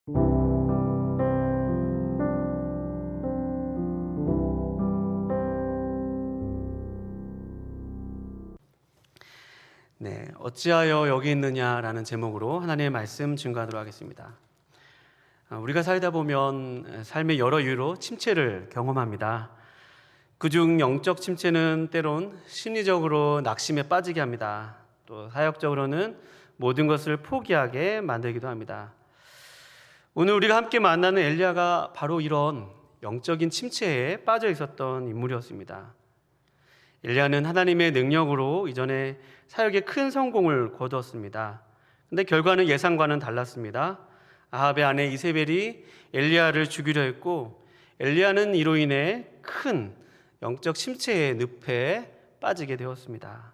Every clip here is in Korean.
네, 어찌하여 여기 있느냐라는 제목으로 하나님의 말씀 증거하도록 하겠습니다. 우리가 살다 보면 삶의 여러 이유로 침체를 경험합니다. 그중 영적 침체는 때론 심리적으로 낙심에 빠지게 합니다. 또 사역적으로는 모든 것을 포기하게 만들기도 합니다. 오늘 우리가 함께 만나는 엘리야가 바로 이런 영적인 침체에 빠져 있었던 인물이었습니다. 엘리야는 하나님의 능력으로 이전에 사역에 큰 성공을 거두었습니다. 근데 결과는 예상과는 달랐습니다. 아합의 아내 이세벨이 엘리야를 죽이려 했고, 엘리야는 이로 인해 큰 영적 침체의 늪에 빠지게 되었습니다.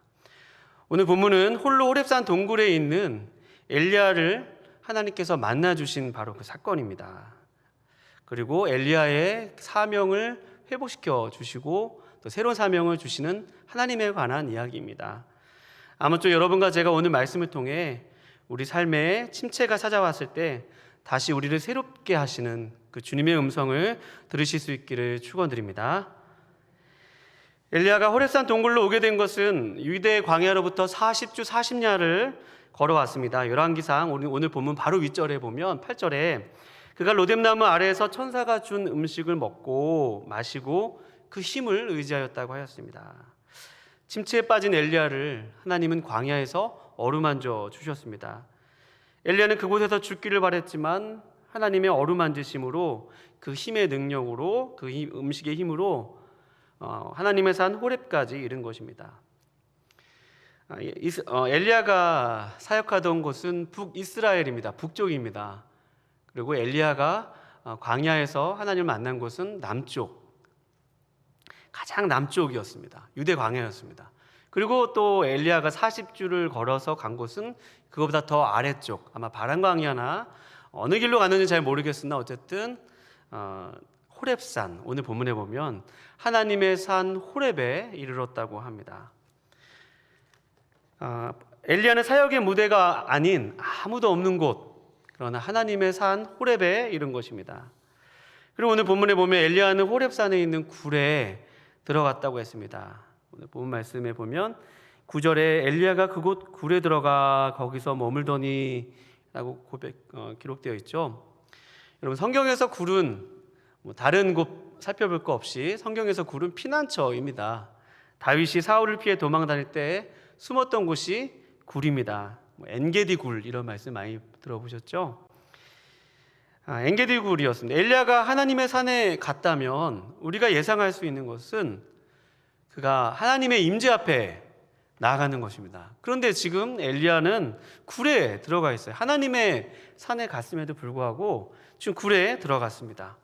오늘 본문은 홀로 호렙산 동굴에 있는 엘리야를 하나님께서 만나주신 바로 그 사건입니다. 그리고 엘리야의 사명을 회복시켜 주시고 또 새로운 사명을 주시는 하나님에 관한 이야기입니다. 아무쪼 여러분과 제가 오늘 말씀을 통해 우리 삶에 침체가 찾아왔을 때 다시 우리를 새롭게 하시는 그 주님의 음성을 들으실 수 있기를 축원드립니다. 엘리야가 호렙산 동굴로 오게 된 것은 유대 광야로부터 40주 40야를 걸어왔습니다. 열왕기상 오늘 본문 바로 윗절에 보면 8절에 그가 로뎀나무 아래에서 천사가 준 음식을 먹고 마시고 그 힘을 의지하였다고 하였습니다. 침체에 빠진 엘리야를 하나님은 광야에서 어루만져 주셨습니다. 엘리야는 그곳에서 죽기를 바랬지만 하나님의 어루만지심으로 그 힘의 능력으로 그 음식의 힘으로 하나님의 산 호렙까지 이른 것입니다. 엘리야가 사역하던 곳은 북이스라엘입니다. 북쪽입니다. 그리고 엘리야가 광야에서 하나님을 만난 곳은 남쪽, 가장 남쪽이었습니다. 유대 광야였습니다. 그리고 또 엘리야가 40주를 걸어서 간 곳은 그거보다 더 아래쪽, 아마 바람광야나 어느 길로 갔는지 잘 모르겠으나 어쨌든 호렙산, 오늘 본문에 보면 하나님의 산 호렙에 이르렀다고 합니다. 엘리야는 사역의 무대가 아닌 아무도 없는 곳, 그러나 하나님의 산 호렙에 이른 것입니다. 그리고 오늘 본문에 보면 엘리야는 호렙산에 있는 굴에 들어갔다고 했습니다. 오늘 본 말씀에 보면 9절에 엘리야가 그곳 굴에 들어가 거기서 머물더니 라고 기록되어 있죠. 여러분, 성경에서 굴은 다른 곳 살펴볼 거 없이 성경에서 굴은 피난처입니다. 다윗이 사울을 피해 도망 다닐 때 숨었던 곳이 굴입니다. 엔게디 굴 이런 말씀 많이 들어보셨죠? 엔게디 굴이었습니다. 엘리야가 하나님의 산에 갔다면 우리가 예상할 수 있는 것은 그가 하나님의 임재 앞에 나아가는 것입니다. 그런데 지금 엘리야는 굴에 들어가 있어요. 하나님의 산에 갔음에도 불구하고 지금 굴에 들어갔습니다.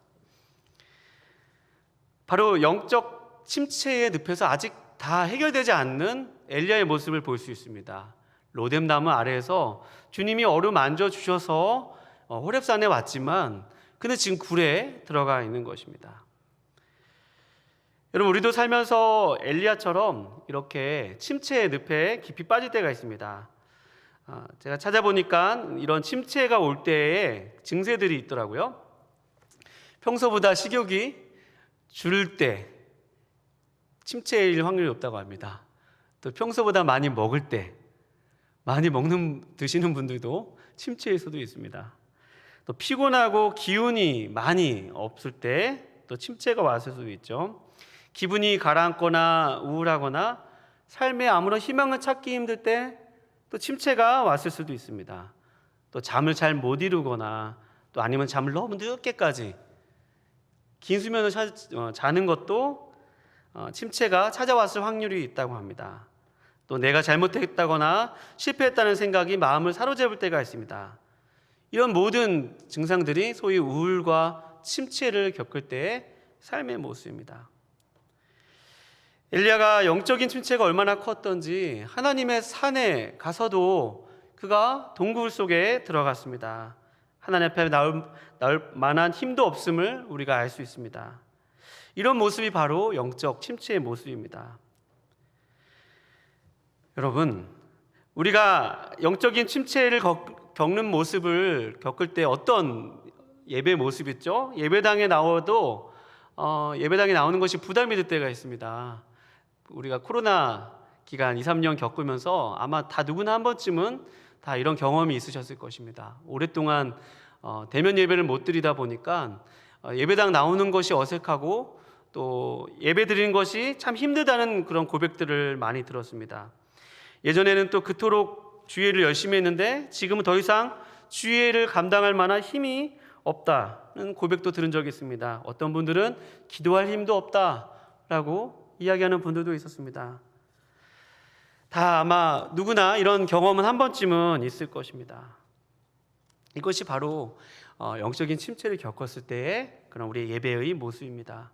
바로 영적 침체의 늪에서 아직 다 해결되지 않는 엘리야의 모습을 볼 수 있습니다. 로뎀나무 아래에서 주님이 어루만져 주셔서 호렙산에 왔지만 그는 지금 굴에 들어가 있는 것입니다. 여러분, 우리도 살면서 엘리야처럼 이렇게 침체의 늪에 깊이 빠질 때가 있습니다. 제가 찾아보니까 이런 침체가 올 때의 증세들이 있더라고요. 평소보다 식욕이 줄 때 침체일 확률이 높다고 합니다. 또 평소보다 많이 먹을 때, 많이 드시는 분들도 침체일 수도 있습니다. 또 피곤하고 기운이 많이 없을 때 또 침체가 왔을 수도 있죠. 기분이 가라앉거나 우울하거나 삶에 아무런 희망을 찾기 힘들 때 또 침체가 왔을 수도 있습니다. 또 잠을 잘 못 이루거나 또 아니면 잠을 너무 늦게까지 긴 수면을 자는 것도 침체가 찾아왔을 확률이 있다고 합니다. 또 내가 잘못했다거나 실패했다는 생각이 마음을 사로잡을 때가 있습니다. 이런 모든 증상들이 소위 우울과 침체를 겪을 때의 삶의 모습입니다. 엘리야가 영적인 침체가 얼마나 컸던지 하나님의 산에 가서도 그가 동굴 속에 들어갔습니다. 하나님 앞에 나올 만한 힘도 없음을 우리가 알 수 있습니다. 이런 모습이 바로 영적 침체의 모습입니다. 여러분, 우리가 영적인 침체를 겪는 모습을 겪을 때 어떤 예배 모습 있죠. 예배당에 나와도 예배당에 나오는 것이 부담이 될 때가 있습니다. 우리가 코로나 기간 2, 3년 겪으면서 아마 다 누구나 한 번쯤은 다 이런 경험이 있으셨을 것입니다. 오랫동안 대면 예배를 못 드리다 보니까 예배당 나오는 것이 어색하고 또 예배 드리는 것이 참 힘들다는 그런 고백들을 많이 들었습니다. 예전에는 또 그토록 주예를 열심히 했는데 지금은 더 이상 주예를 감당할 만한 힘이 없다는 고백도 들은 적이 있습니다. 어떤 분들은 기도할 힘도 없다라고 이야기하는 분들도 있었습니다. 다 아마 누구나 이런 경험은 한 번쯤은 있을 것입니다. 이것이 바로 영적인 침체를 겪었을 때의 그런 우리의 예배의 모습입니다.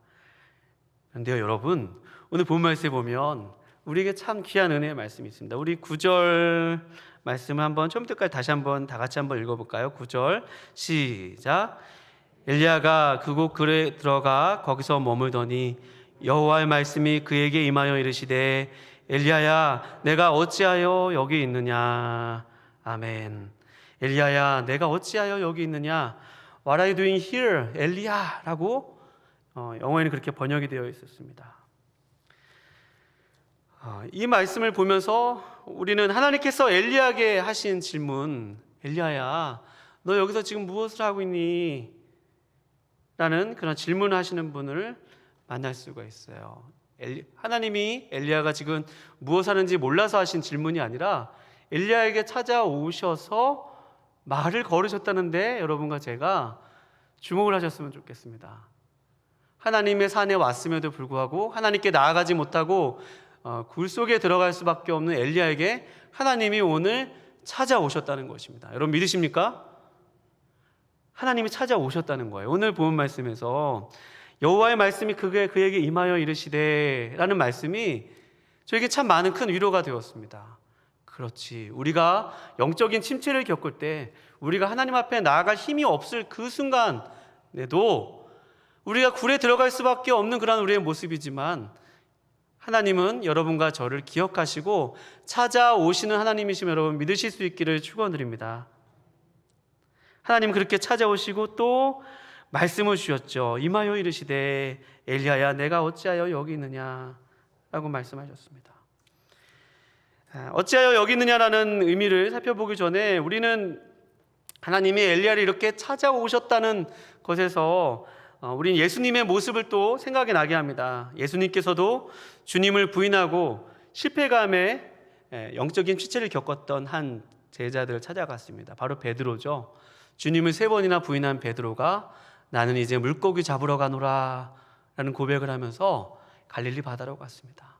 그런데요, 여러분, 오늘 본 말씀에 보면 우리에게 참 귀한 은혜의 말씀이 있습니다. 우리 9절 말씀을 한번 처음부터까지 다시 한번 다 같이 한번 읽어볼까요? 9절 시작. 엘리야가 그곳 굴에 들어가 거기서 머물더니 여호와의 말씀이 그에게 임하여 이르시되 엘리야야 내가 어찌하여 여기 있느냐. 아멘. 엘리야야 내가 어찌하여 여기 있느냐. What are you doing here, 엘리야라고 영어에는 그렇게 번역이 되어 있었습니다. 이 말씀을 보면서 우리는 하나님께서 엘리야에게 하신 질문, 엘리야야 너 여기서 지금 무엇을 하고 있니? 라는 그런 질문을 하시는 분을 만날 수가 있어요. 하나님이 엘리야가 지금 무엇 하는지 몰라서 하신 질문이 아니라 엘리야에게 찾아오셔서 말을 걸으셨다는데 여러분과 제가 주목을 하셨으면 좋겠습니다. 하나님의 산에 왔음에도 불구하고 하나님께 나아가지 못하고 굴 속에 들어갈 수밖에 없는 엘리야에게 하나님이 오늘 찾아오셨다는 것입니다. 여러분 믿으십니까? 하나님이 찾아오셨다는 거예요. 오늘 본 말씀에서 여호와의 말씀이 그에게 임하여 이르시되 라는 말씀이 저에게 참 많은 큰 위로가 되었습니다. 그렇지, 우리가 영적인 침체를 겪을 때 우리가 하나님 앞에 나아갈 힘이 없을 그 순간에도 우리가 굴에 들어갈 수밖에 없는 그런 우리의 모습이지만 하나님은 여러분과 저를 기억하시고 찾아오시는 하나님이시면 여러분 믿으실 수 있기를 축원드립니다. 하나님 그렇게 찾아오시고 또 말씀을 주셨죠. 임하여 이르시되 엘리야야 내가 어찌하여 여기 있느냐 라고 말씀하셨습니다. 어찌하여 여기 있느냐라는 의미를 살펴보기 전에 우리는 하나님이 엘리야를 이렇게 찾아오셨다는 것에서 우리는 예수님의 모습을 또 생각이 나게 합니다. 예수님께서도 주님을 부인하고 실패감에 영적인 침체를 겪었던 한 제자들을 찾아갔습니다. 바로 베드로죠. 주님을 3번이나 부인한 베드로가 나는 이제 물고기 잡으러 가노라 라는 고백을 하면서 갈릴리 바다로 갔습니다.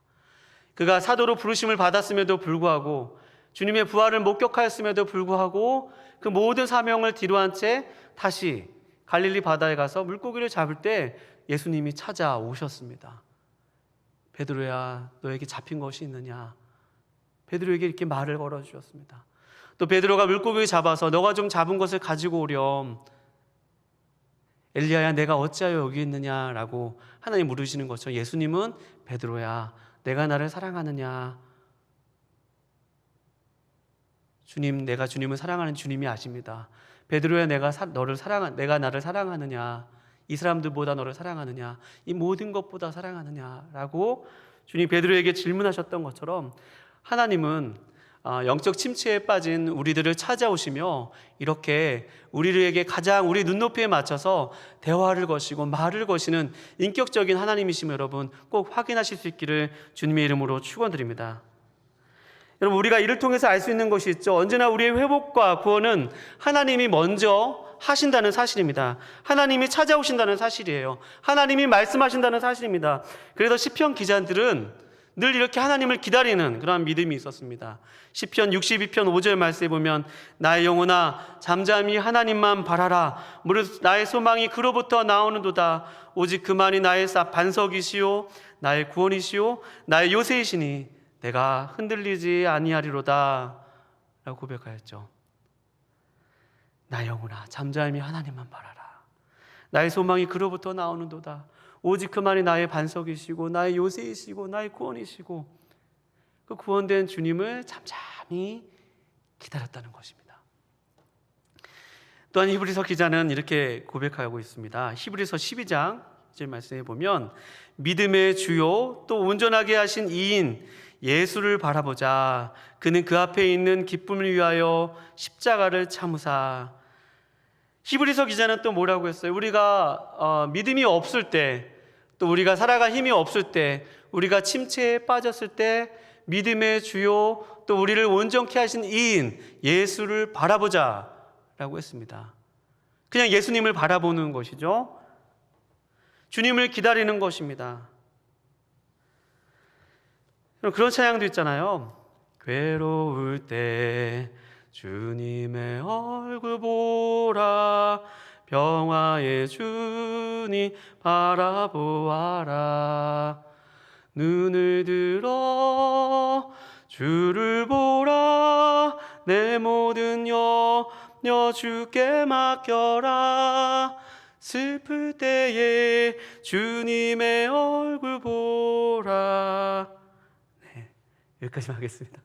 그가 사도로 부르심을 받았음에도 불구하고 주님의 부활을 목격하였음에도 불구하고 그 모든 사명을 뒤로한 채 다시 갈릴리 바다에 가서 물고기를 잡을 때 예수님이 찾아오셨습니다. 베드로야 너에게 잡힌 것이 있느냐. 베드로에게 이렇게 말을 걸어주셨습니다. 또 베드로가 물고기를 잡아서 너가 좀 잡은 것을 가지고 오렴. 엘리야야 내가 어찌하여 여기 있느냐라고 하나님 물으시는 것처럼 예수님은 베드로야 내가 나를 사랑하느냐. 주님, 내가 주님을 사랑하는 주님이 아십니다. 베드로야 내가 나를 사랑하느냐. 이 사람들보다 너를 사랑하느냐. 이 모든 것보다 사랑하느냐라고 주님 베드로에게 질문하셨던 것처럼 하나님은 영적 침체에 빠진 우리들을 찾아오시며 이렇게 우리에게 가장 우리 눈높이에 맞춰서 대화를 거시고 말을 거시는 인격적인 하나님이시며 여러분 꼭 확인하실 수 있기를 주님의 이름으로 축원드립니다. 여러분 우리가 이를 통해서 알 수 있는 것이 있죠. 언제나 우리의 회복과 구원은 하나님이 먼저 하신다는 사실입니다. 하나님이 찾아오신다는 사실이에요. 하나님이 말씀하신다는 사실입니다. 그래서 시편 기자들은 늘 이렇게 하나님을 기다리는 그런 믿음이 있었습니다. 시편 62편 5절 말씀에 보면 나의 영혼아 잠잠히 하나님만 바라라. 무릇 나의 소망이 그로부터 나오는도다. 오직 그만이 나의 반석이시요 나의 구원이시요 나의 요새이시니 내가 흔들리지 아니하리로다 라고 고백하였죠. 나의 영혼아 잠잠히 하나님만 바라라. 나의 소망이 그로부터 나오는도다. 오직 그만이 나의 반석이시고 나의 요새이시고 나의 구원이시고 그 구원된 주님을 잠잠히 기다렸다는 것입니다. 또한 히브리서 기자는 이렇게 고백하고 있습니다. 히브리서 12장 이제 말씀해 보면 믿음의 주요 또 온전하게 하신 이인 예수를 바라보자. 그는 그 앞에 있는 기쁨을 위하여 십자가를 참으사. 히브리서 기자는 또 뭐라고 했어요? 우리가 믿음이 없을 때, 또 우리가 살아갈 힘이 없을 때, 우리가 침체에 빠졌을 때 믿음의 주요 또 우리를 온전케 하신 이인 예수를 바라보자 라고 했습니다. 그냥 예수님을 바라보는 것이죠. 주님을 기다리는 것입니다. 그런 찬양도 있잖아요. 괴로울 때 주님의 얼굴 보라, 평화의 주님 바라보아라. 눈을 들어 주를 보라, 내 모든 염려 주께 맡겨라. 슬플 때에 주님의 얼굴 보라. 네, 여기까지만 하겠습니다.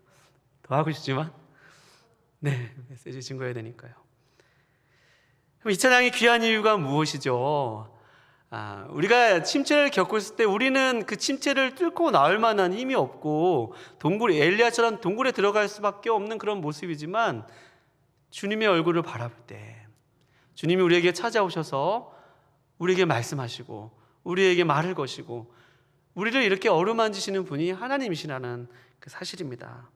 더 하고 싶지만 메시지 증거해야 되니까요. 이 찬양이 귀한 이유가 무엇이죠? 우리가 침체를 겪었을 때 우리는 그 침체를 뚫고 나올 만한 힘이 없고 엘리야처럼 동굴에 들어갈 수밖에 없는 그런 모습이지만, 주님의 얼굴을 바라볼 때 주님이 우리에게 찾아오셔서 우리에게 말씀하시고 우리에게 말을 거시고 우리를 이렇게 어루만지시는 분이 하나님이시라는 그 사실입니다.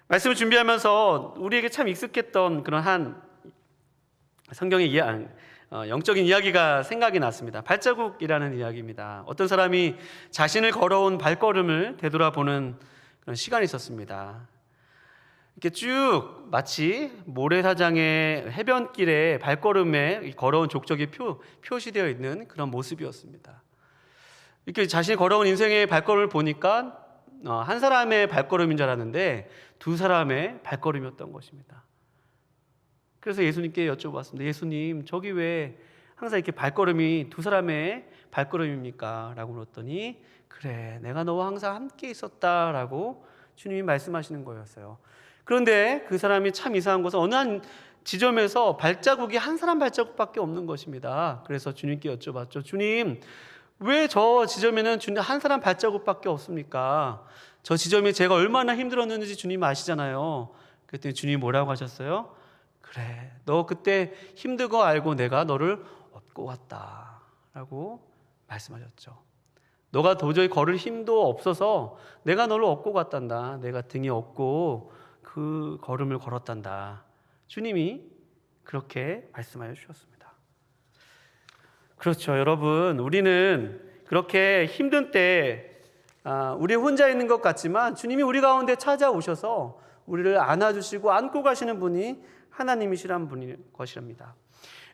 말씀을 준비하면서 우리에게 참 익숙했던 그런 한 성경의 영적인 이야기가 생각이 났습니다. 발자국이라는 이야기입니다. 어떤 사람이 자신을 걸어온 발걸음을 되돌아보는 그런 시간이 있었습니다. 이렇게 쭉 마치 모래사장의 해변길에 발걸음에 걸어온 족적이 표시되어 있는 그런 모습이었습니다. 이렇게 자신이 걸어온 인생의 발걸음을 보니까 한 사람의 발걸음인 줄 알았는데 두 사람의 발걸음이었던 것입니다. 그래서 예수님께 여쭤봤습니다. 예수님, 저기 왜 항상 이렇게 발걸음이 두 사람의 발걸음입니까? 라고 물었더니, 그래, 내가 너와 항상 함께 있었다라고 주님이 말씀하시는 거였어요. 그런데 그 사람이 참 이상한 것은 어느 한 지점에서 발자국이 한 사람 발자국밖에 없는 것입니다. 그래서 주님께 여쭤봤죠. 주님, 왜 저 지점에는 한 사람 발자국밖에 없습니까? 저 지점에 제가 얼마나 힘들었는지 주님 아시잖아요. 그랬더니 주님이 뭐라고 하셨어요? 그래, 너 그때 힘든 거 알고 내가 너를 업고 왔다 라고 말씀하셨죠. 너가 도저히 걸을 힘도 없어서 내가 너를 업고 갔단다. 내가 등에 업고 그 걸음을 걸었단다. 주님이 그렇게 말씀하여 주셨습니다. 그렇죠, 여러분. 우리는 그렇게 힘든 때 우리 혼자 있는 것 같지만 주님이 우리 가운데 찾아오셔서 우리를 안아주시고 안고 가시는 분이 하나님이시란 분일 것이랍니다.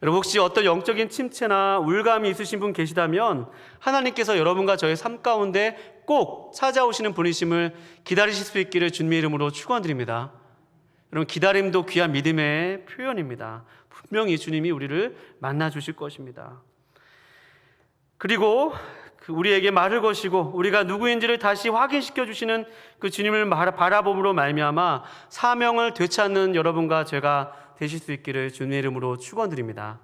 여러분, 혹시 어떤 영적인 침체나 우울감이 있으신 분 계시다면 하나님께서 여러분과 저의 삶 가운데 꼭 찾아오시는 분이심을 기다리실 수 있기를 주님의 이름으로 축원드립니다. 여러분, 기다림도 귀한 믿음의 표현입니다. 분명히 주님이 우리를 만나 주실 것입니다. 그리고 우리에게 말을 거시고 우리가 누구인지를 다시 확인시켜 주시는 그 주님을 바라봄으로 말미암아 사명을 되찾는 여러분과 제가 되실 수 있기를 주님의 이름으로 축원드립니다.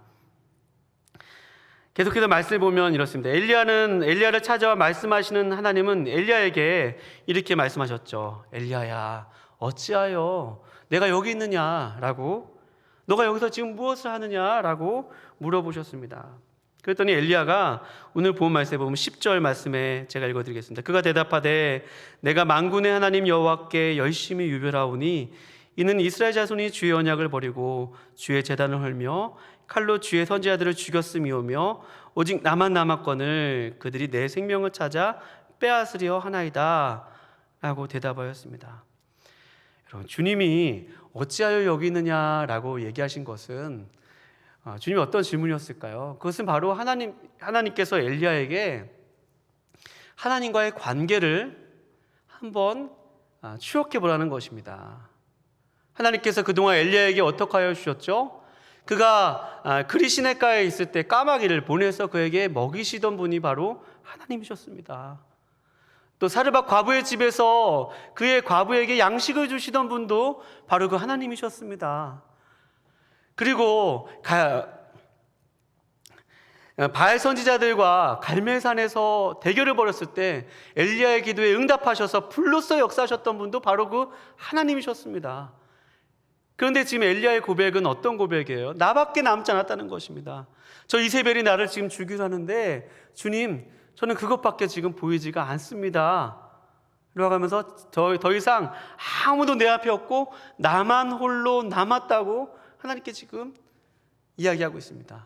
계속해서 말씀을 보면 이렇습니다. 엘리야를 찾아와 말씀하시는 하나님은 엘리야에게 이렇게 말씀하셨죠. 엘리야야, 어찌하여 내가 여기 있느냐라고, 너가 여기서 지금 무엇을 하느냐라고 물어보셨습니다. 그랬더니 엘리야가 오늘 본 말씀에 보면 10절 말씀에 제가 읽어드리겠습니다. 그가 대답하되 내가 만군의 하나님 여호와께 열심히 유별하오니 이는 이스라엘 자손이 주의 언약을 버리고 주의 제단을 헐며 칼로 주의 선지자들을 죽였음이오며 오직 나만 남았거늘 그들이 내 생명을 찾아 빼앗으려 하나이다 라고 대답하였습니다. 여러분, 주님이 어찌하여 여기 있느냐라고 얘기하신 것은 주님이 어떤 질문이었을까요? 그것은 바로 하나님께서 엘리야에게 하나님과의 관계를 한번 추억해 보라는 것입니다. 하나님께서 그동안 엘리야에게 어떻게 하여 주셨죠? 그가 그리 시냇가에 있을 때 까마귀를 보내서 그에게 먹이시던 분이 바로 하나님이셨습니다. 또 사르밧 과부의 집에서 그의 과부에게 양식을 주시던 분도 바로 그 하나님이셨습니다. 그리고 바알 선지자들과 갈멜산에서 대결을 벌였을 때 엘리야의 기도에 응답하셔서 불로써 역사하셨던 분도 바로 그 하나님이셨습니다. 그런데 지금 엘리야의 고백은 어떤 고백이에요? 나밖에 남지 않았다는 것입니다. 저 이세벨이 나를 지금 죽이려 하는데 주님, 저는 그것밖에 지금 보이지가 않습니다. 라고 하면서 더 이상 아무도 내 앞에 없고 나만 홀로 남았다고 하나님께 지금 이야기하고 있습니다.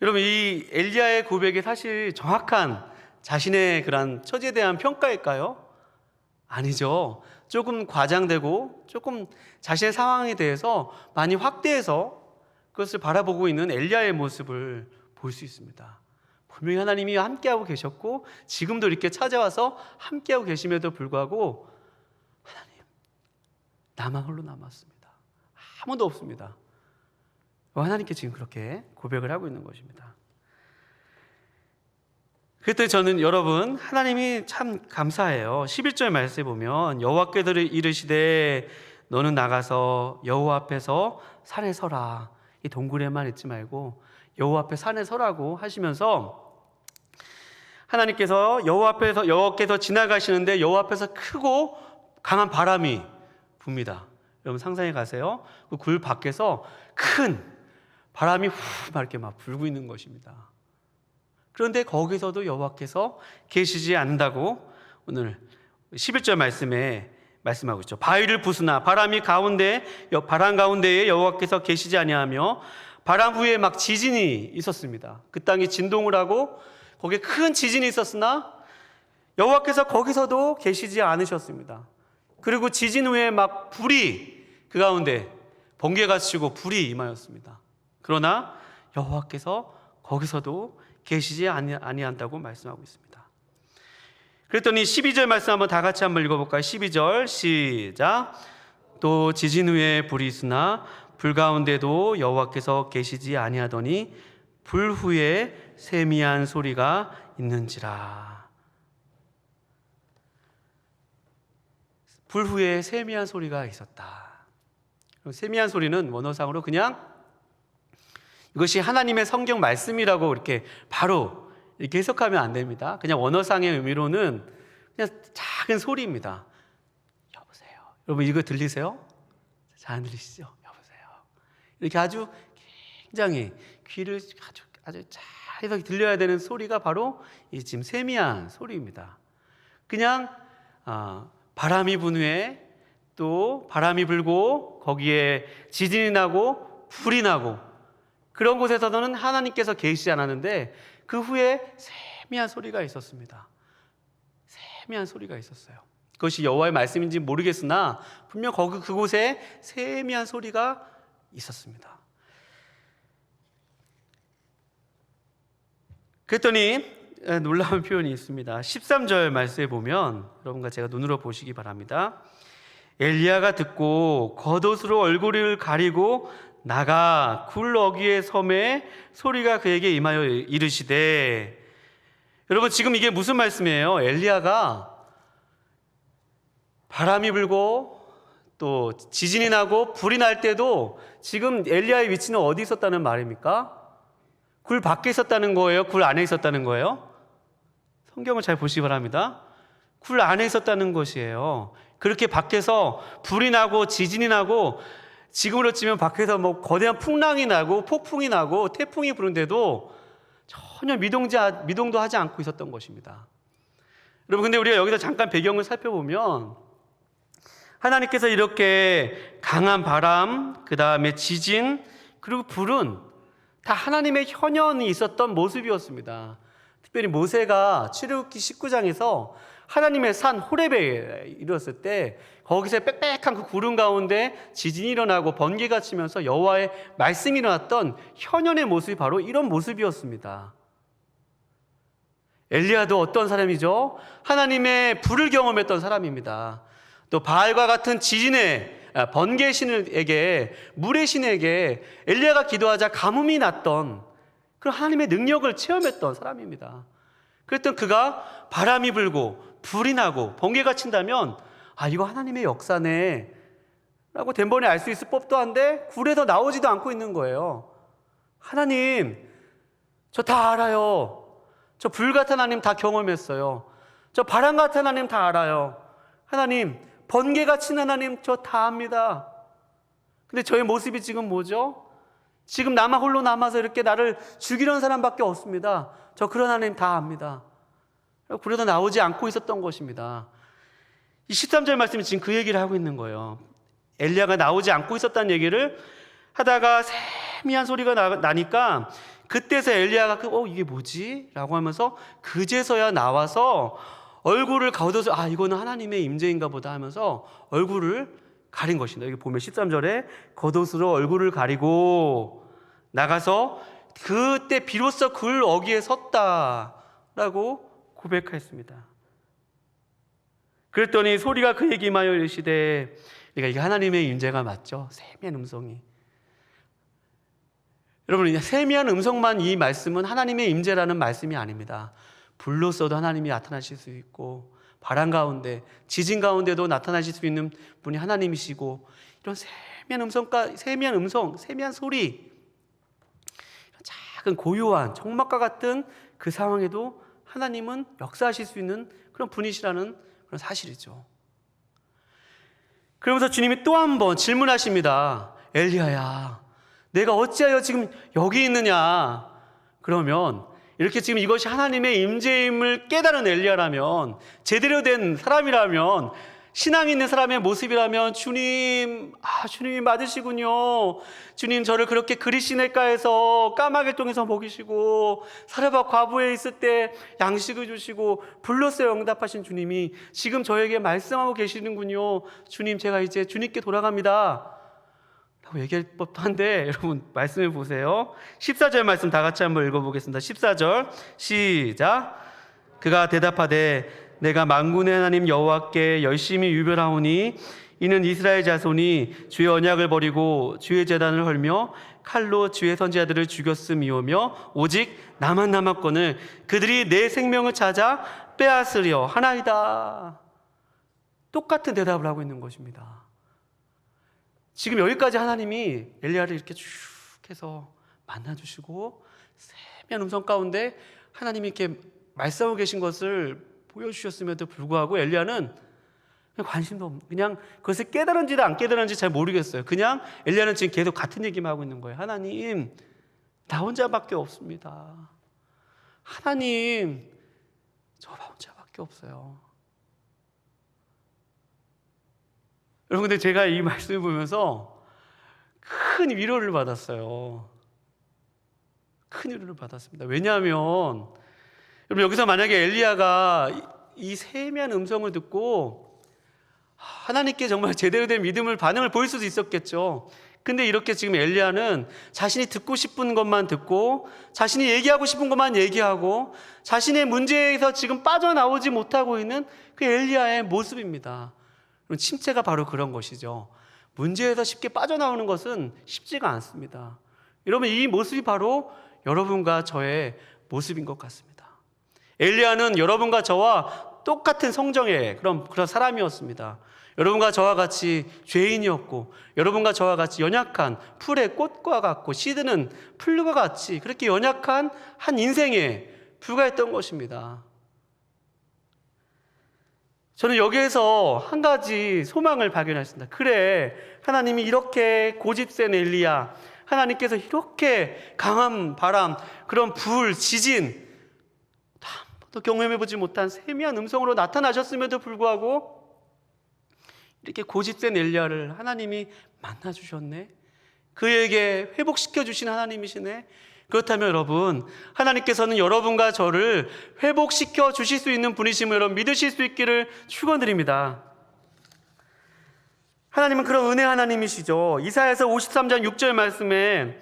여러분, 이 엘리야의 고백이 사실 정확한 자신의 그런 처지에 대한 평가일까요? 아니죠. 조금 과장되고 조금 자신의 상황에 대해서 많이 확대해서 그것을 바라보고 있는 엘리야의 모습을 볼 수 있습니다. 분명히 하나님이 함께하고 계셨고 지금도 이렇게 찾아와서 함께하고 계심에도 불구하고 하나님, 나만 홀로 남았습니다. 아무도 없습니다. 하나님께 지금 그렇게 고백을 하고 있는 것입니다. 그때 저는 여러분, 하나님이 참 감사해요. 11절 말씀에 보면 여호와께서 이르시되 너는 나가서 여호와 앞에서 산에 서라. 이 동굴에만 있지 말고 여호와 앞에 산에 서라고 하시면서 하나님께서 여호와께서 지나가시는데 여호와 앞에서 크고 강한 바람이 붑니다. 여러분 상상해 가세요. 그 굴 밖에서 큰 바람이 막 이렇게 막 불고 있는 것입니다. 그런데 거기서도 여호와께서 계시지 않는다고 오늘 11절 말씀에 말씀하고 있죠. 바위를 부수나 바람 가운데에 여호와께서 계시지 아니하며 바람 후에 막 지진이 있었습니다. 그 땅이 진동을 하고 거기에 큰 지진이 있었으나 여호와께서 거기서도 계시지 않으셨습니다. 그리고 지진 후에 막 불이 그 가운데 번개가 치고 불이 임하였습니다. 그러나 여호와께서 거기서도 계시지 아니한다고 말씀하고 있습니다. 그랬더니 12절 말씀 한번 다 같이 한번 읽어볼까요? 12절 시작. 또 지진 후에 불이 있으나 불 가운데도 여호와께서 계시지 아니하더니 불 후에 세미한 소리가 있는지라. 불 후에 세미한 소리가 있었다. 세미한 소리는 원어상으로 그냥 이것이 하나님의 성경 말씀이라고 이렇게 바로 이렇게 해석하면 안 됩니다. 그냥 원어상의 의미로는 그냥 작은 소리입니다. 여보세요. 여러분 이거 들리세요? 잘 안 들리시죠? 여보세요. 이렇게 아주 굉장히 귀를 아주 잘 들려야 되는 소리가 바로 이 지금 세미한 소리입니다. 그냥 바람이 분 후에 또 바람이 불고 거기에 지진이 나고 불이 나고 그런 곳에서는 하나님께서 계시지 않았는데 그 후에 세미한 소리가 있었습니다. 세미한 소리가 있었어요. 그것이 여호와의 말씀인지 모르겠으나 분명 그곳에 세미한 소리가 있었습니다. 그랬더니 놀라운 표현이 있습니다. 13절 말씀에 보면 여러분과 제가 눈으로 보시기 바랍니다. 엘리야가 듣고 겉옷으로 얼굴을 가리고 나가 굴 어귀의 섬에 소리가 그에게 임하여 이르시되. 여러분 지금 이게 무슨 말씀이에요? 엘리야가 바람이 불고 또 지진이 나고 불이 날 때도 지금 엘리야의 위치는 어디 있었다는 말입니까? 굴 밖에 있었다는 거예요? 굴 안에 있었다는 거예요? 성경을 잘 보시기 바랍니다. 굴 안에 있었다는 것이에요. 그렇게 밖에서 불이 나고 지진이 나고 지금으로 치면 밖에서 뭐 거대한 풍랑이 나고 폭풍이 나고 태풍이 부는데도 전혀 미동도 하지 않고 있었던 것입니다. 여러분 근데 우리가 여기서 잠깐 배경을 살펴보면 하나님께서 이렇게 강한 바람, 그 다음에 지진, 그리고 불은 다 하나님의 현현이 있었던 모습이었습니다. 특별히 모세가 출애굽기 19장에서 하나님의 산 호렙에 이르렀을 때 거기서 빽빽한 그 구름 가운데 지진이 일어나고 번개가 치면서 여호와의 말씀이 일어났던 현현의 모습이 바로 이런 모습이었습니다. 엘리야도 어떤 사람이죠? 하나님의 불을 경험했던 사람입니다. 또 바알과 같은 번개 신에게, 물의 신에게 엘리야가 기도하자 가뭄이 났던 그런 하나님의 능력을 체험했던 사람입니다. 그랬던 그가 바람이 불고 불이 나고 번개가 친다면 이거 하나님의 역사네 라고 덴번에 알 수 있을 법도 한데 굴에서 나오지도 않고 있는 거예요. 하나님, 저 다 알아요. 저 불같은 하나님 다 경험했어요. 저 바람 같은 하나님 다 알아요. 하나님, 번개가 치는 하나님 저 다 압니다. 근데 저의 모습이 지금 뭐죠? 지금 나만 홀로 남아서 이렇게 나를 죽이려는 사람밖에 없습니다. 저 그런 하나님 다 압니다. 굴에서 나오지 않고 있었던 것입니다. 이 13절 말씀이 지금 그 얘기를 하고 있는 거예요. 엘리야가 나오지 않고 있었다는 얘기를 하다가 세미한 소리가 나니까 그때서 엘리야가 이게 뭐지? 라고 하면서 그제서야 나와서 얼굴을 가둬서 이거는 하나님의 임재인가 보다 하면서 얼굴을 가린 것입니다. 여기 보면 13절에 겉옷으로 얼굴을 가리고 나가서 그때 비로소 굴 어귀에 섰다라고 고백했습니다. 그랬더니 소리가 그에게 임하여 이르시되, 그러니까 이게 하나님의 임재가 맞죠? 세미한 음성이. 여러분, 세미한 음성만 이 말씀은 하나님의 임재라는 말씀이 아닙니다. 불로써도 하나님이 나타나실 수 있고, 바람 가운데, 지진 가운데도 나타나실 수 있는 분이 하나님이시고, 이런 세미한 음성, 세미한 소리, 작은 고요한 정막과 같은 그 상황에도 하나님은 역사하실 수 있는 그런 분이시라는 그런 사실이죠. 그러면서 주님이 또 한 번 질문하십니다. 엘리야야, 내가 어찌하여 지금 여기 있느냐? 그러면 이렇게 지금 이것이 하나님의 임재임을 깨달은 엘리야라면, 제대로 된 사람이라면, 신앙이 있는 사람의 모습이라면 주님이 맞으시군요. 주님 저를 그렇게 그리시네가에서 까마귀 똥에서 먹이시고 사르밧 과부에 있을 때 양식을 주시고 불로써 응답하신 주님이 지금 저에게 말씀하고 계시는군요. 주님, 제가 이제 주님께 돌아갑니다 라고 얘기할 법도 한데, 여러분 말씀을 보세요. 14절 말씀 다 같이 한번 읽어보겠습니다. 14절 시작. 그가 대답하되 내가 만군의 하나님 여호와께 열심히 유별하오니 이는 이스라엘 자손이 주의 언약을 버리고 주의 제단을 헐며 칼로 주의 선지자들을 죽였음이오며 오직 나만 남았거늘 그들이 내 생명을 찾아 빼앗으려 하나이다. 똑같은 대답을 하고 있는 것입니다. 지금 여기까지 하나님이 엘리야를 이렇게 쭉 해서 만나주시고 세미한 음성 가운데 하나님이 이렇게 말씀하고 계신 것을 보여주셨음에도 불구하고 엘리야는 그냥 관심도 없는, 그냥 그것을 깨달은지도 안 깨달은지 잘 모르겠어요. 그냥 엘리야는 지금 계속 같은 얘기만 하고 있는 거예요. 하나님, 나 혼자밖에 없습니다. 하나님, 저 혼자밖에 없어요. 여러분, 근데 제가 이 말씀을 보면서 큰 위로를 받았어요. 큰 위로를 받았습니다. 왜냐하면 여러분, 여기서 만약에 엘리야가 이 세미한 음성을 듣고 하나님께 정말 제대로 된 반응을 보일 수도 있었겠죠. 근데 이렇게 지금 엘리야는 자신이 듣고 싶은 것만 듣고 자신이 얘기하고 싶은 것만 얘기하고 자신의 문제에서 지금 빠져나오지 못하고 있는 그 엘리야의 모습입니다. 침체가 바로 그런 것이죠. 문제에서 쉽게 빠져나오는 것은 쉽지가 않습니다. 여러분, 이 모습이 바로 여러분과 저의 모습인 것 같습니다. 엘리야는 여러분과 저와 똑같은 성정의 그런 사람이었습니다. 여러분과 저와 같이 죄인이었고, 여러분과 저와 같이 연약한 풀의 꽃과 같고 시드는 풀과 같이 그렇게 연약한 한 인생에 불과했던 것입니다. 저는 여기에서 한 가지 소망을 발견했습니다. 그래, 하나님이 이렇게 고집센 엘리야, 하나님께서 이렇게 강한 바람, 그런 불, 지진, 또 경험해보지 못한 세미한 음성으로 나타나셨음에도 불구하고 이렇게 고집센 엘리야를 하나님이 만나주셨네. 그에게 회복시켜주신 하나님이시네. 그렇다면 여러분, 하나님께서는 여러분과 저를 회복시켜 주실 수 있는 분이심을 여러분 믿으실 수 있기를 축원드립니다. 하나님은 그런 은혜 하나님이시죠. 이사야서 53장 6절 말씀에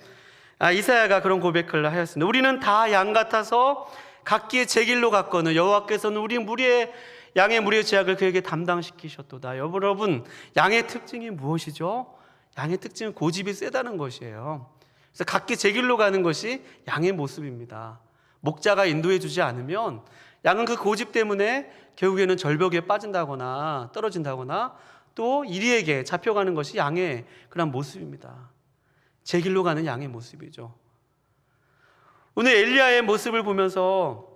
이사야가 그런 고백을 하였습니다. 우리는 다 양 같아서 각기의 제 길로 갔거늘 여호와께서는 양의 무리의 죄악을 그에게 담당시키셨도다. 여러분, 양의 특징이 무엇이죠? 양의 특징은 고집이 세다는 것이에요. 그래서 각기 제 길로 가는 것이 양의 모습입니다. 목자가 인도해 주지 않으면 양은 그 고집 때문에 결국에는 절벽에 빠진다거나 떨어진다거나 또 이리에게 잡혀가는 것이 양의 그런 모습입니다. 제 길로 가는 양의 모습이죠. 오늘 엘리야의 모습을 보면서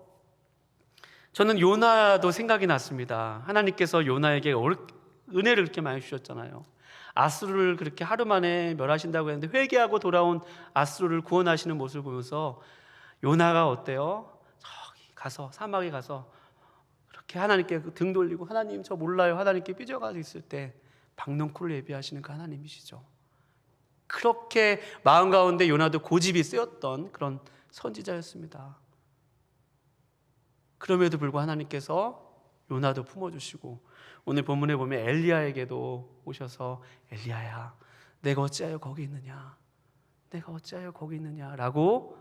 저는 요나도 생각이 났습니다. 하나님께서 요나에게 은혜를 그렇게 많이 주셨잖아요. 아수르를 그렇게 하루 만에 멸하신다고 했는데 회개하고 돌아온 아수르를 구원하시는 모습을 보면서 요나가 어때요? 저기 가서 사막에 가서 그렇게 하나님께 등 돌리고 하나님 저 몰라요 하나님께 삐져가지고 있을 때 박넝쿨을 예비하시는 그 하나님이시죠. 그렇게 마음 가운데 요나도 고집이 세었던 그런 선지자였습니다. 그럼에도 불구하고 하나님께서 요나도 품어주시고 오늘 본문에 보면 엘리야에게도 오셔서 엘리야야 내가 어찌하여 거기 있느냐, 내가 어찌하여 거기 있느냐라고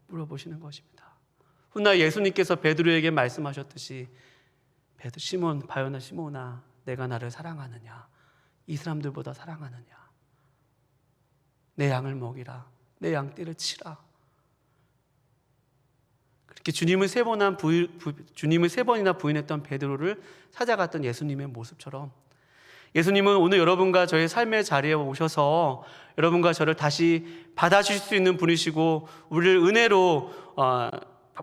물어보시는 것입니다. 훗날 예수님께서 베드로에게 말씀하셨듯이 시몬 바요나 시몬아 내가 나를 사랑하느냐, 이 사람들보다 사랑하느냐, 내 양을 먹이라, 내 양떼를 치라. 그렇게 주님을 세 번이나 부인했던 베드로를 찾아갔던 예수님의 모습처럼 예수님은 오늘 여러분과 저의 삶의 자리에 오셔서 여러분과 저를 다시 받아주실 수 있는 분이시고 우리를 은혜로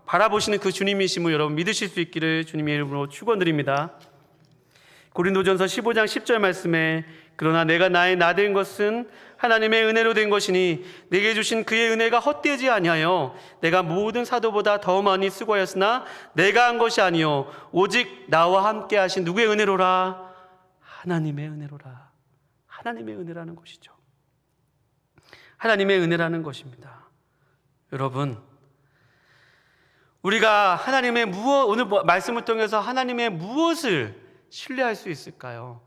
바라보시는 그 주님이심을 여러분 믿으실 수 있기를 주님의 이름으로 축원드립니다. 고린도전서 15장 10절 말씀에 그러나 내가 나의 나 된 것은 하나님의 은혜로 된 것이니 내게 주신 그의 은혜가 헛되지 아니하여 내가 모든 사도보다 더 많이 수고하였으나 내가 한 것이 아니요 오직 나와 함께 하신 누구의 은혜로라? 하나님의 은혜로라. 하나님의 은혜라는 것이죠. 하나님의 은혜라는 것입니다. 여러분, 우리가 하나님의 오늘 말씀을 통해서 하나님의 무엇을 신뢰할 수 있을까요?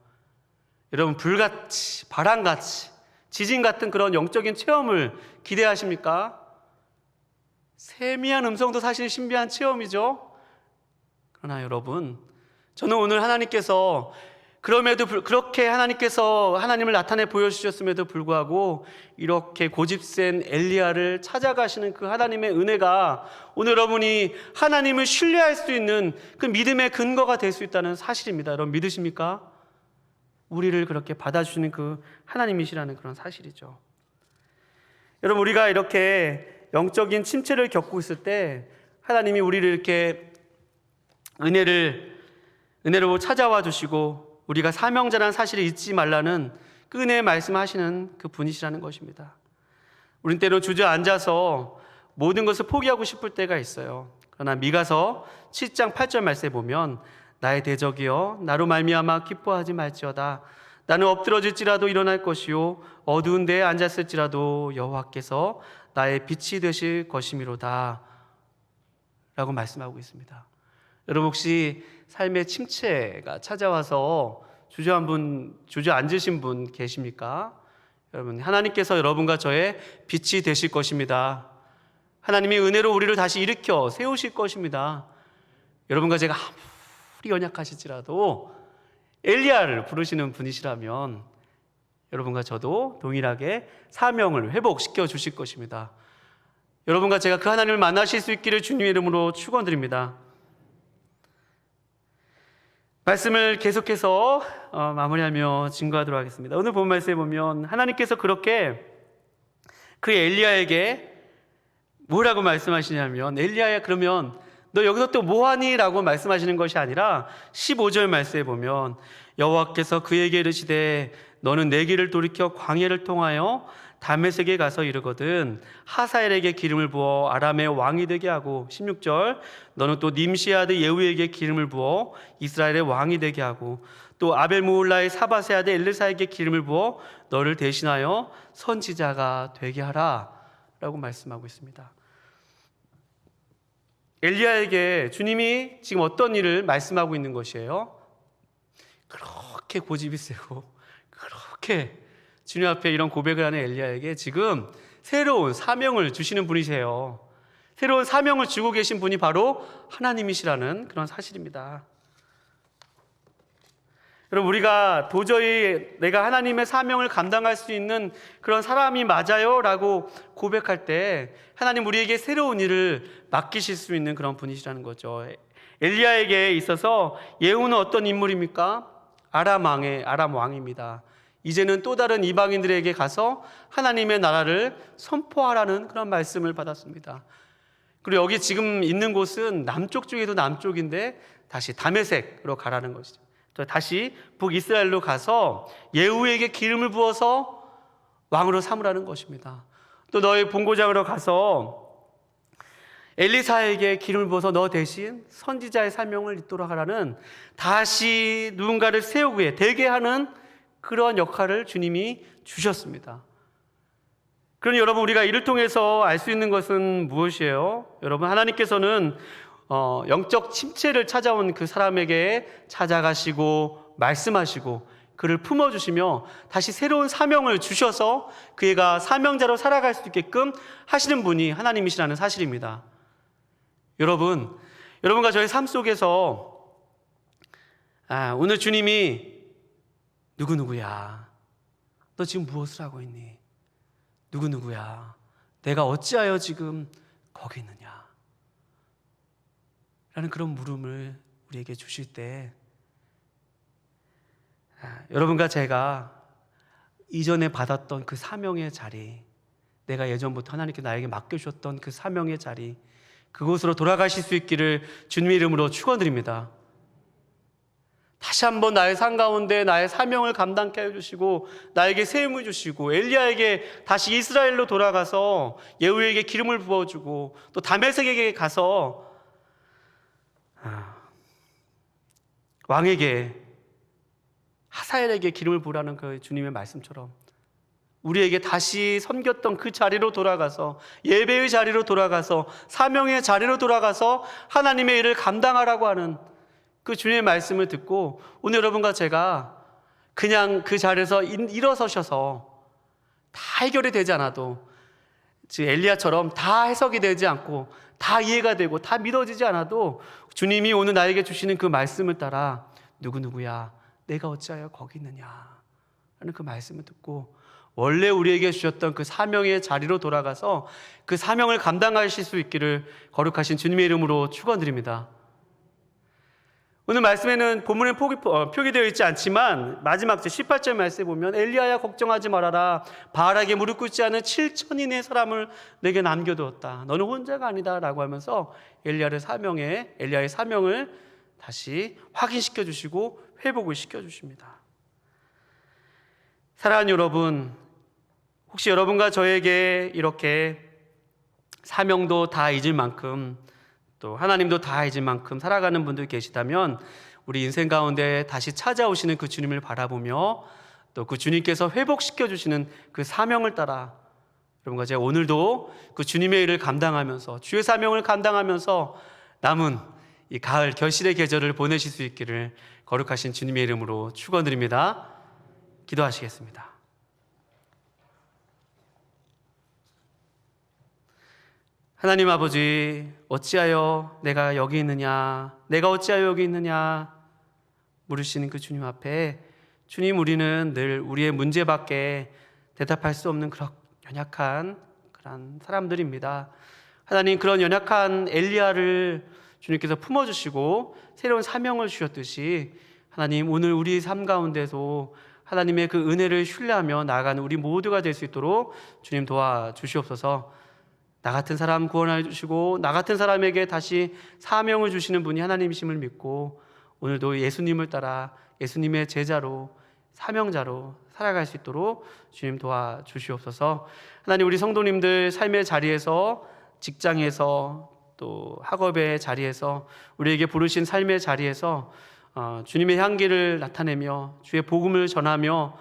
여러분, 불같이 바람같이 지진 같은 그런 영적인 체험을 기대하십니까? 세미한 음성도 사실 신비한 체험이죠. 그러나 여러분, 저는 오늘 하나님께서 그렇게 하나님께서 하나님을 나타내 보여주셨음에도 불구하고 이렇게 고집센 엘리야를 찾아가시는 그 하나님의 은혜가 오늘 여러분이 하나님을 신뢰할 수 있는 그 믿음의 근거가 될 수 있다는 사실입니다. 여러분 믿으십니까? 우리를 그렇게 받아주시는 그 하나님이시라는 그런 사실이죠. 여러분 우리가 이렇게 영적인 침체를 겪고 있을 때 하나님이 우리를 이렇게 은혜로 찾아와 주시고 우리가 사명자라는 사실을 잊지 말라는 그 은혜의 말씀하시는 그 분이시라는 것입니다. 우린 때로 주저앉아서 모든 것을 포기하고 싶을 때가 있어요. 그러나 미가서 7장 8절 말씀에 보면 나의 대적이여 나로 말미암아 기뻐하지 말지어다. 나는 엎드러질지라도 일어날 것이요 어두운 데에 앉았을지라도 여호와께서 나의 빛이 되실 것이미로다 라고 말씀하고 있습니다. 여러분 혹시 삶의 침체가 찾아와서 주저앉으신 분 계십니까? 여러분 하나님께서 여러분과 저의 빛이 되실 것입니다. 하나님이 은혜로 우리를 다시 일으켜 세우실 것입니다. 여러분과 제가 아무리 연약하실지라도 엘리야를 부르시는 분이시라면 여러분과 저도 동일하게 사명을 회복시켜 주실 것입니다. 여러분과 제가 그 하나님을 만나실 수 있기를 주님의 이름으로 축원드립니다. 말씀을 계속해서 마무리하며 증거하도록 하겠습니다. 오늘 본 말씀에 보면 하나님께서 그렇게 그 엘리야에게 뭐라고 말씀하시냐면 엘리야야 그러면 너 여기서 또 뭐하니? 라고 말씀하시는 것이 아니라 15절 말씀에 보면 여호와께서 그에게 이르시되 너는 내 길을 돌이켜 광야를 통하여 다메섹에 가서 이르거든 하사엘에게 기름을 부어 아람의 왕이 되게 하고 16절 너는 또 님시 아들 예후에게 기름을 부어 이스라엘의 왕이 되게 하고 또 아벨무홀라의 사바세 아들 엘르사에게 기름을 부어 너를 대신하여 선지자가 되게 하라 라고 말씀하고 있습니다. 엘리야에게 주님이 지금 어떤 일을 말씀하고 있는 것이에요? 그렇게 고집이 세고 그렇게 주님 앞에 이런 고백을 하는 엘리야에게 지금 새로운 사명을 주시는 분이세요. 새로운 사명을 주고 계신 분이 바로 하나님이시라는 그런 사실입니다. 여러분 우리가 도저히 내가 하나님의 사명을 감당할 수 있는 그런 사람이 맞아요 라고 고백할 때 하나님 우리에게 새로운 일을 맡기실 수 있는 그런 분이시라는 거죠. 엘리야에게 있어서 예후는 어떤 인물입니까? 아람 왕입니다. 이제는 또 다른 이방인들에게 가서 하나님의 나라를 선포하라는 그런 말씀을 받았습니다. 그리고 여기 지금 있는 곳은 남쪽 중에도 남쪽인데 다시 다메섹으로 가라는 것이죠. 또 다시 북이스라엘로 가서 예후에게 기름을 부어서 왕으로 삼으라는 것입니다. 또 너희 본고장으로 가서 엘리사에게 기름을 부어서 너 대신 선지자의 사명을 잇도록 하라는, 다시 누군가를 세우게 되게 하는 그런 역할을 주님이 주셨습니다. 그러니 여러분, 우리가 이를 통해서 알 수 있는 것은 무엇이에요? 여러분, 하나님께서는 영적 침체를 찾아온 그 사람에게 찾아가시고 말씀하시고 그를 품어주시며 다시 새로운 사명을 주셔서 그가 사명자로 살아갈 수 있게끔 하시는 분이 하나님이시라는 사실입니다. 여러분과 저의 삶 속에서 오늘 주님이 누구누구야, 너 지금 무엇을 하고 있니? 누구누구야, 내가 어찌하여 지금 거기 있느냐? 라는 그런 물음을 우리에게 주실 때, 여러분과 제가 이전에 받았던 그 사명의 자리, 내가 예전부터 하나님께 나에게 맡겨주셨던 그 사명의 자리, 그곳으로 돌아가실 수 있기를 주님의 이름으로 축원드립니다. 다시 한번 나의 삶 가운데 나의 사명을 감당케 해주시고 나에게 세움을 주시고 엘리야에게 다시 이스라엘로 돌아가서 예후에게 기름을 부어주고 또 다메섹에게 가서 왕에게, 하사엘에게 기름을 부으라는 그 주님의 말씀처럼 우리에게 다시 섬겼던 그 자리로 돌아가서, 예배의 자리로 돌아가서, 사명의 자리로 돌아가서 하나님의 일을 감당하라고 하는 그 주님의 말씀을 듣고, 오늘 여러분과 제가 그냥 그 자리에서 일어서셔서 다 해결이 되지 않아도, 즉 엘리야처럼 다 해석이 되지 않고 다 이해가 되고 다 믿어지지 않아도 주님이 오늘 나에게 주시는 그 말씀을 따라 누구누구야, 내가 어찌하여 거기 있느냐 라는 그 말씀을 듣고 원래 우리에게 주셨던 그 사명의 자리로 돌아가서 그 사명을 감당하실 수 있기를 거룩하신 주님의 이름으로 축원드립니다. 오늘 말씀에는 본문에 표기되어 있지 않지만 마지막 18절 말씀에 보면 엘리야야 걱정하지 말아라, 바알에게 무릎 꿇지 않은 7,000인의 사람을 내게 남겨두었다. 너는 혼자가 아니다 라고 하면서 엘리야의 사명을 다시 확인시켜 주시고 회복을 시켜 주십니다. 사랑하는 여러분, 혹시 여러분과 저에게 이렇게 사명도 다 잊을 만큼 또 하나님도 다 잊을 만큼 살아가는 분들 계시다면 우리 인생 가운데 다시 찾아오시는 그 주님을 바라보며 또 그 주님께서 회복시켜 주시는 그 사명을 따라 여러분과 제가 오늘도 그 주님의 일을 감당하면서 주의 사명을 감당하면서 남은 이 가을 결실의 계절을 보내실 수 있기를 거룩하신 주님의 이름으로 축원드립니다. 기도하시겠습니다. 하나님 아버지, 어찌하여 내가 여기 있느냐, 내가 어찌하여 여기 있느냐 물으시는 그 주님 앞에, 주님, 우리는 늘 우리의 문제밖에 대답할 수 없는 그런 연약한 그런 사람들입니다. 하나님, 그런 연약한 엘리야를 주님께서 품어주시고 새로운 사명을 주셨듯이 하나님, 오늘 우리 삶 가운데서 하나님의 그 은혜를 신뢰하며 나아가는 우리 모두가 될 수 있도록 주님 도와주시옵소서. 나 같은 사람 구원하여 주시고 나 같은 사람에게 다시 사명을 주시는 분이 하나님이심을 믿고 오늘도 예수님을 따라 예수님의 제자로, 사명자로 살아갈 수 있도록 주님 도와주시옵소서. 하나님, 우리 성도님들 삶의 자리에서, 직장에서, 또 학업의 자리에서, 우리에게 부르신 삶의 자리에서 주님의 향기를 나타내며 주의 복음을 전하며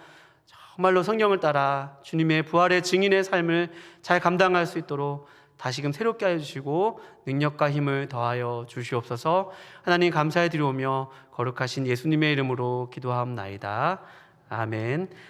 정말로 성경을 따라 주님의 부활의 증인의 삶을 잘 감당할 수 있도록 다시금 새롭게 하여 주시고 능력과 힘을 더하여 주시옵소서. 하나님, 감사해 드리오며 거룩하신 예수님의 이름으로 기도하옵나이다. 아멘.